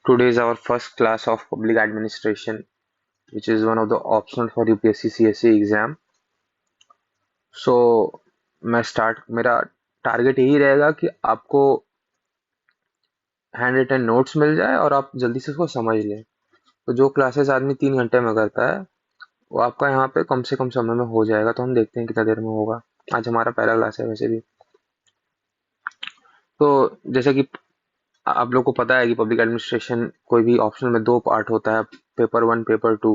Today is our first class of public administration, which is one of the optional for UPSC CSE exam. So मेरा target यही रहेगा कि आपको hand written notes मिल जाए और आप जल्दी से उसको समझ लें। तो जो क्लासेस आदमी 3 घंटे में करता है वो आपका यहाँ पे कम से कम समय में हो जाएगा। तो हम देखते हैं कितना देर में होगा। आज हमारा पहला क्लास है वैसे भी। तो जैसे कि आप लोग को पता है कि पब्लिक एडमिनिस्ट्रेशन कोई भी ऑप्शनल में 2 पार्ट होता है, पेपर 1 पेपर 2।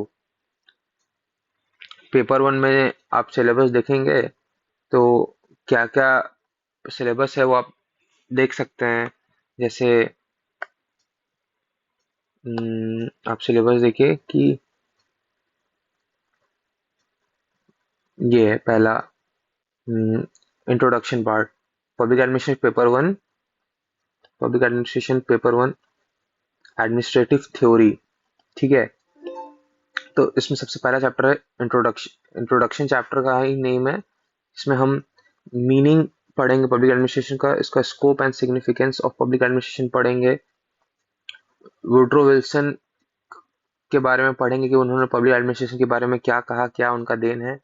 पेपर 1 में आप सिलेबस देखेंगे तो क्या क्या सिलेबस है वो आप देख सकते हैं। जैसे आप सिलेबस देखिए कि ये है पहला introduction part, public administration paper 1, public administration paper 1 administrative theory. ठीक है, तो इसमें सबसे पहला चैप्टर है इंट्रोडक्शन। इंट्रोडक्शन चैप्टर का ही नेम है। इसमें हम मीनिंग पढ़ेंगे पब्लिक एडमिनिस्ट्रेशन का, इसका scope and significance of public administration पढ़ेंगे। वुड्रो विल्सन के बारे में पढ़ेंगे कि उन्होंने पब्लिक एडमिनिस्ट्रेशन के बारे में क्या कहा, क्या उनका देन है।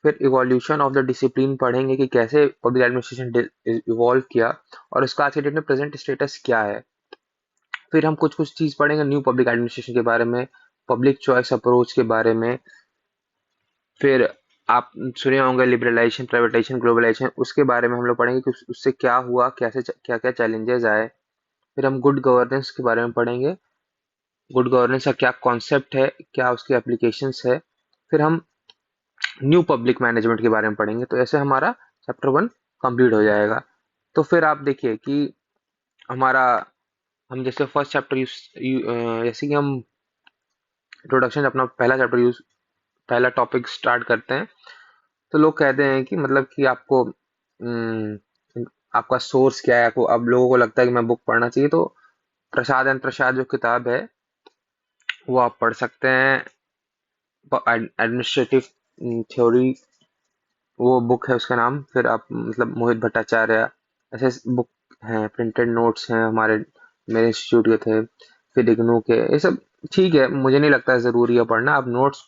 फिर इवोल्यूशन ऑफ द डिसिप्लिन पढ़ेंगे कि कैसे पब्लिक एडमिनिस्ट्रेशन इवॉल्व किया और इसका आज के डेट में प्रेजेंट स्टेटस क्या है। फिर हम कुछ कुछ चीज पढ़ेंगे न्यू पब्लिक एडमिनिस्ट्रेशन के बारे में, पब्लिक चॉइस अप्रोच के बारे में। फिर आप सुने होंगे लिबरलाइजेशन, प्राइवेटाइजेशन, ग्लोबलाइजेशन, उसके बारे में हम लोग पढ़ेंगे कि उससे क्या हुआ, कैसे क्या क्या चैलेंजेस आए। फिर हम गुड गवर्नेंस के बारे में पढ़ेंगे, गुड गवर्नेंस का क्या कॉन्सेप्ट है, क्या उसके एप्लीकेशंस है। फिर हम न्यू पब्लिक मैनेजमेंट के बारे में पढ़ेंगे। तो ऐसे हमारा चैप्टर 1 कंप्लीट हो जाएगा। तो फिर आप देखिए कि हमारा हम जैसे फर्स्ट चैप्टर जैसे कि हम इंट्रोडक्शन अपना पहला चैप्टर पहला टॉपिक स्टार्ट करते हैं तो लोग कहते हैं कि मतलब कि आपको आपका सोर्स क्या है। आपको अब लोगों को लगता है कि मैं बुक पढ़ना चाहिए, तो प्रसाद एंड प्रसाद जो किताब है वो आप पढ़ सकते हैं। एडमिनिस्ट्रेटिव थ्योरी वो बुक है उसका नाम। फिर आप मतलब मोहित भट्टाचार्य, ऐसे बुक हैं, प्रिंटेड नोट्स हैं हमारे, मेरे इंस्टीट्यूट के थे, फिर इग्नू के, ये सब ठीक है। मुझे नहीं लगता है ज़रूरी है पढ़ना। आप नोट्स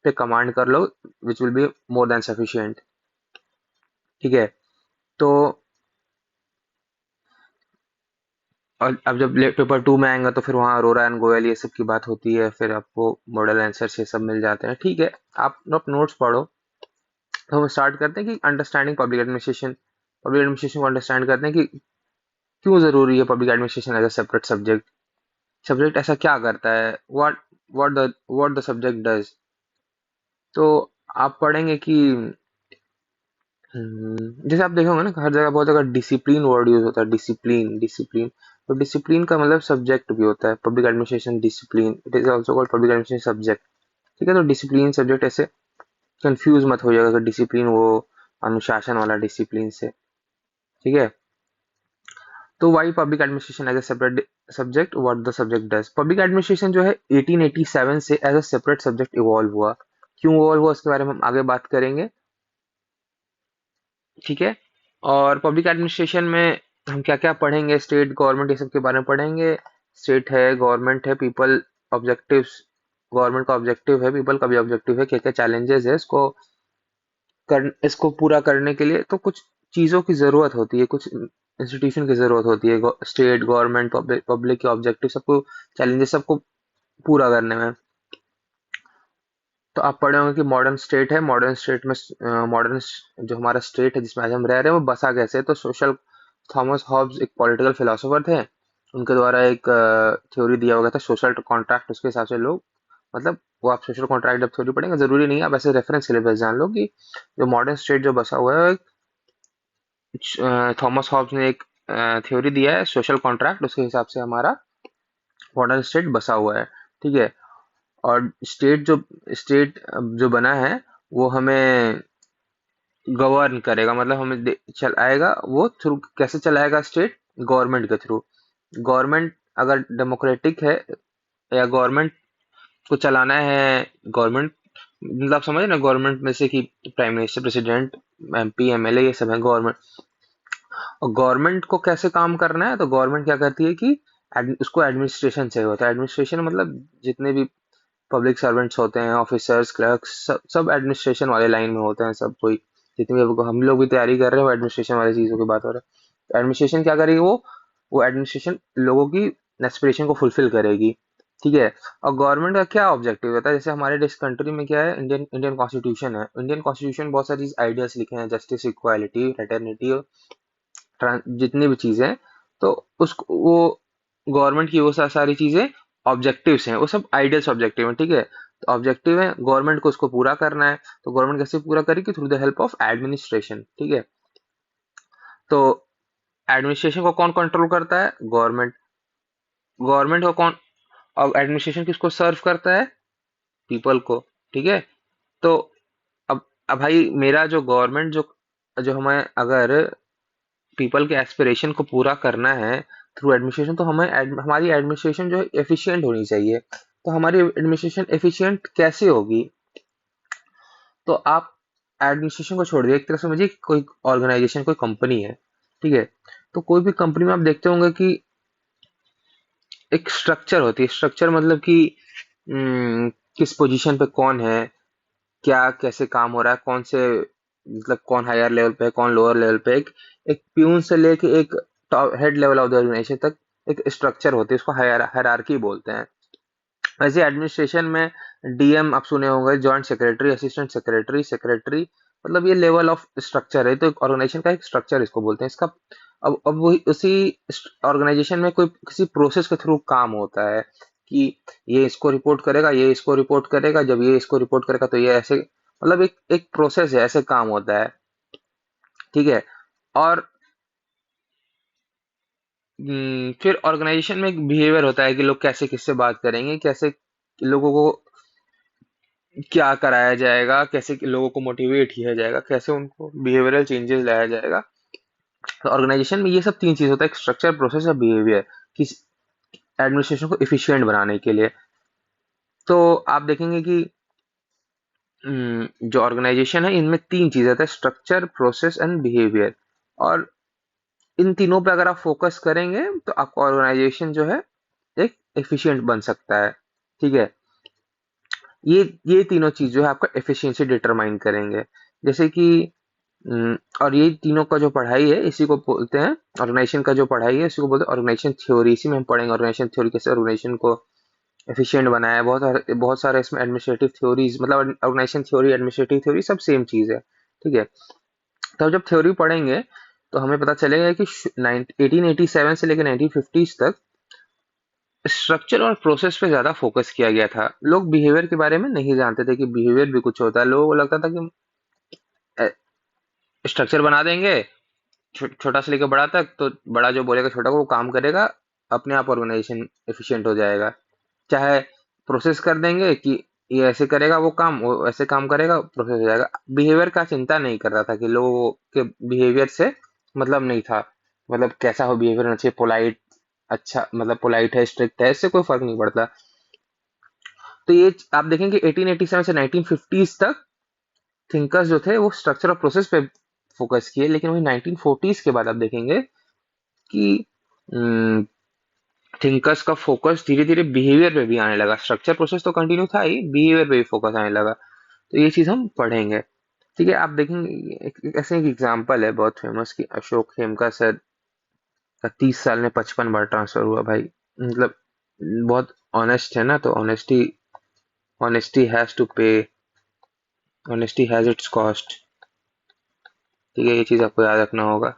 पे कमांड कर लो, which will be more than sufficient. ठीक है, तो और अब जब पेपर 2 में आएंगे तो फिर वहाँ अरोरा एंड गोयल ये सब की बात होती है। फिर आपको मॉडल आंसर ये सब मिल जाते हैं। ठीक है, आप नोट्स पढ़ो। तो हम स्टार्ट करते हैं कि understanding public administration. Public administration को अंडरस्टैंड करते हैं कि क्यों ज़रूरी है public administration as a separate subject. Subject ऐसा क्या करता है, व्हाट द सब्जेक्ट डज। तो आप पढ़ेंगे कि जैसे आप देखोगे ना, हर जगह बहुत जगह डिसिप्लिन वर्ड यूज होता है। डिसिप्लिन डिसिप्लिन, तो डिसिप्लिन का मतलब सब्जेक्ट भी होता है। Public administration discipline, it is also called public administration subject. ठीक है, तो डिसिप्लिन सब्जेक्ट ऐसे कंफ्यूज मत हो जाएगा कि डिसिप्लिन वो अनुशासन वाला डिसिप्लिन से। ठीक है, तो why public administration as a separate subject, what the subject does. Public administration जो है 1887 से as a separate subject evolve हुआ। क्यों इवॉल्व हुआ इसके बारे में हम आगे बात करेंगे। ठीक है, और पब्लिक एडमिनिस्ट्रेशन में हम क्या क्या पढ़ेंगे, स्टेट गवर्नमेंट ये सब के बारे में पढ़ेंगे। स्टेट है, गवर्नमेंट है, पीपल ऑब्जेक्टिव्स, गवर्नमेंट का ऑब्जेक्टिव है, पीपल का भी ऑब्जेक्टिव है, क्या क्या चैलेंजेस है इसको पूरा करने के लिए। तो कुछ चीज़ों की ज़रूरत होती है, कुछ इंस्टीट्यूशन की ज़रूरत होती है, स्टेट गवर्नमेंट पब्लिक के ऑब्जेक्टिव सबको, चैलेंजेस सबको पूरा करने में। तो आप पढ़े होंगे कि मॉडर्न स्टेट है, मॉडर्न स्टेट में मॉडर्न जो हमारा स्टेट है जिसमें आज हम रह रहे हैं वो बसा कैसे। तो सोशल थॉमस हॉब्स एक पॉलिटिकल फिलोसोफर थे, उनके द्वारा एक थ्योरी दिया हुआ था सोशल कॉन्ट्रैक्ट। उसके हिसाब से लोग मतलब वो आप सोशल कॉन्ट्रैक्ट जब थ्योरी पढ़ेंगे, जरूरी नहीं है आप ऐसे रेफरेंस के लिए बस जान लो कि जो मॉडर्न स्टेट जो बसा हुआ है, थॉमस हॉब्स ने एक थ्योरी दिया है सोशल कॉन्ट्रैक्ट, उसके हिसाब से हमारा मॉडर्न स्टेट बसा हुआ है। ठीक है, और स्टेट जो बना है वो हमें गवर्न करेगा, मतलब हमें चलाएगा। वो थ्रू कैसे चलाएगा, स्टेट गवर्नमेंट के थ्रू। गवर्नमेंट अगर डेमोक्रेटिक है या गवर्नमेंट को चलाना है, गवर्नमेंट मतलब आप समझे ना, गवर्नमेंट में से कि prime minister, president, MP, MLA ये सब है गवर्नमेंट। और गवर्नमेंट को कैसे काम करना है, तो गवर्नमेंट क्या करती है कि उसको एडमिनिस्ट्रेशन से होता है। एडमिनिस्ट्रेशन मतलब जितने भी पब्लिक सर्वेंट्स होते हैं, ऑफिसर्स, क्लर्क्स, सब एडमिनिस्ट्रेशन वाले लाइन में होते हैं। सब कोई जितने भी हम लोग भी तैयारी कर रहे हैं वो एडमिनिस्ट्रेशन वाली चीज़ों की बात हो रहा है। एडमिनिस्ट्रेशन क्या करेगी? वो एडमिनिस्ट्रेशन लोगों की एस्पिरेशन को फुलफिल करेगी, ठीक है। और गवर्नमेंट का क्या ऑब्जेक्टिव होता है? जैसे हमारे देश कंट्री में क्या है, इंडियन इंडियन कॉन्स्टिट्यूशन है। इंडियन कॉन्स्टिट्यूशन बहुत सारी आइडियाज लिखे हैं, जस्टिस, इक्वालिटी, फ्रेटर्निटी, जितनी भी चीजें हैं, तो उस वो गवर्नमेंट की वो सारी चीजें ऑब्जेक्टिव्स हैं, वो सब आइडियल्स ऑब्जेक्टिव हैं, ठीक है। तो ऑब्जेक्टिव है, गवर्नमेंट को उसको पूरा करना है। तो गवर्नमेंट कैसे पूरा करेगी? Through the help of administration, ठीक है। तो एडमिनिस्ट्रेशन को कौन कंट्रोल करता है? गवर्नमेंट। गवर्नमेंट को कौन, और एडमिनिस्ट्रेशन किसको सर्व करता है? पीपल को, ठीक है। तो अब भाई मेरा जो गवर्नमेंट जो जो हमें अगर पीपल के एस्पिरेशन को पूरा करना है थ्रू एडमिनिस्ट्रेशन, तो हमें हमारी एडमिनिस्ट्रेशन जो है एफिशिएंट होनी चाहिए। तो हमारी एडमिनिस्ट्रेशन एफिशिएंट कैसे होगी? तो आप एडमिनिस्ट्रेशन को छोड़ दिए, एक तरह से मुझे कोई ऑर्गेनाइजेशन, कोई कंपनी है, ठीक है। तो कोई भी कंपनी में आप देखते होंगे कि एक स्ट्रक्चर होती है। स्ट्रक्चर मतलब कि किस पोजीशन पे कौन है, क्या कैसे काम हो रहा है, कौन से मतलब कौन हायर लेवल पे है, कौन लोअर लेवल पे है। एक प्यून से लेके एक top head level of the organisation तक एक स्ट्रक्चर होती है, उसको हायरार्की बोलते हैं। वैसे एडमिनिस्ट्रेशन में डीएम आप सुने होंगे, joint secretary, assistant secretary, secretary, मतलब ये लेवल ऑफ स्ट्रक्चर है। तो ऑर्गेनाइजेशन का एक स्ट्रक्चर इसको बोलते हैं। इसका अब वही उसी ऑर्गेनाइजेशन में कोई किसी प्रोसेस के थ्रू काम होता है कि ये इसको रिपोर्ट करेगा, ये इसको रिपोर्ट करेगा, जब ये इसको रिपोर्ट करेगा तो ये ऐसे, मतलब एक एक प्रोसेस है, ऐसे काम होता है, ठीक है। और फिर ऑर्गेनाइजेशन में एक बिहेवियर होता है कि लोग कैसे किससे बात करेंगे, कैसे लोगों को क्या कराया जाएगा, कैसे लोगों को मोटिवेट किया जाएगा, कैसे उनको बिहेवियरल चेंजेस लाया जाएगा। तो ऑर्गेनाइजेशन में ये सब तीन चीज होता है, एक स्ट्रक्चर, प्रोसेस और बिहेवियर, किस एडमिनिस्ट्रेशन को एफिशिएंट बनाने के लिए। तो आप देखेंगे कि जो ऑर्गेनाइजेशन है इनमें तीन चीज आता है, स्ट्रक्चर, प्रोसेस एंड बिहेवियर। और इन तीनों पे अगर आप फोकस करेंगे तो आपका ऑर्गेनाइजेशन जो है एक एफिशिएंट बन सकता है, ठीक है। ये तीनों चीज जो है आपका एफिशिएंसी डिटरमाइन करेंगे। जैसे कि और ये तीनों का जो पढ़ाई है इसी को बोलते हैं, ऑर्गेनाइजेशन का जो पढ़ाई है इसी को बोलते हैं ऑर्गेनाइजेशन थ्योरी। इसी में हम पढ़ेंगे ऑर्गेनाइजेशन थ्योरी, कैसे ऑर्गेनाइजेशन को एफिशिएंट बनाया है। बहुत सारे इसमें एडमिनिस्ट्रेटिव थ्योरीज, मतलब ऑर्गेनाइजेशन थ्योरी, एडमिनिस्ट्रेटिव थ्योरी सब सेम चीज है, ठीक है। तो जब थ्योरी पढ़ेंगे तो हमें पता चलेगा कि 1887 से लेकर 1950s तक स्ट्रक्चर और प्रोसेस पे ज्यादा फोकस किया गया था। लोग बिहेवियर के बारे में नहीं जानते थे कि बिहेवियर भी कुछ होता है। लोगों को लगता था कि स्ट्रक्चर बना देंगे छोटा से लेकर बड़ा तक, तो बड़ा जो बोलेगा छोटा को वो काम करेगा, अपने आप ऑर्गेनाइजेशन एफिशिएंट हो जाएगा। चाहे प्रोसेस कर देंगे कि ये ऐसे करेगा, वो काम वो ऐसे काम करेगा, प्रोसेस हो जाएगा। बिहेवियर का चिंता नहीं कर रहा था कि लोगों के बिहेवियर से मतलब नहीं था, मतलब कैसा हो बिहेवियर होना चाहिए, पोलाइट, अच्छा मतलब पोलाइट है, स्ट्रिक्ट है, इससे कोई फर्क नहीं पड़ता। तो ये आप देखेंगे 1887 से 1950s तक थिंकर्स जो थे वो स्ट्रक्चर और प्रोसेस पे फोकस किए, लेकिन वही 1940s के बाद आप देखेंगे कि थिंकर्स का फोकस धीरे धीरे बिहेवियर पे भी आने लगा। स्ट्रक्चर प्रोसेस तो कंटिन्यू था ही, बिहेवियर पे भी फोकस आने लगा। तो ये चीज हम पढ़ेंगे, ठीक है। आप देखेंगे ऐसे एक एग्जांपल है बहुत फेमस कि अशोक खेमका सर का 30 साल में 55 बार ट्रांसफर हुआ भाई। मतलब बहुत ऑनेस्ट है ना, तो ऑनेस्टी, ऑनेस्टी हैज टू पे, ऑनेस्टी हैज इट्स कॉस्ट, ठीक है। ये चीज आपको याद रखना होगा।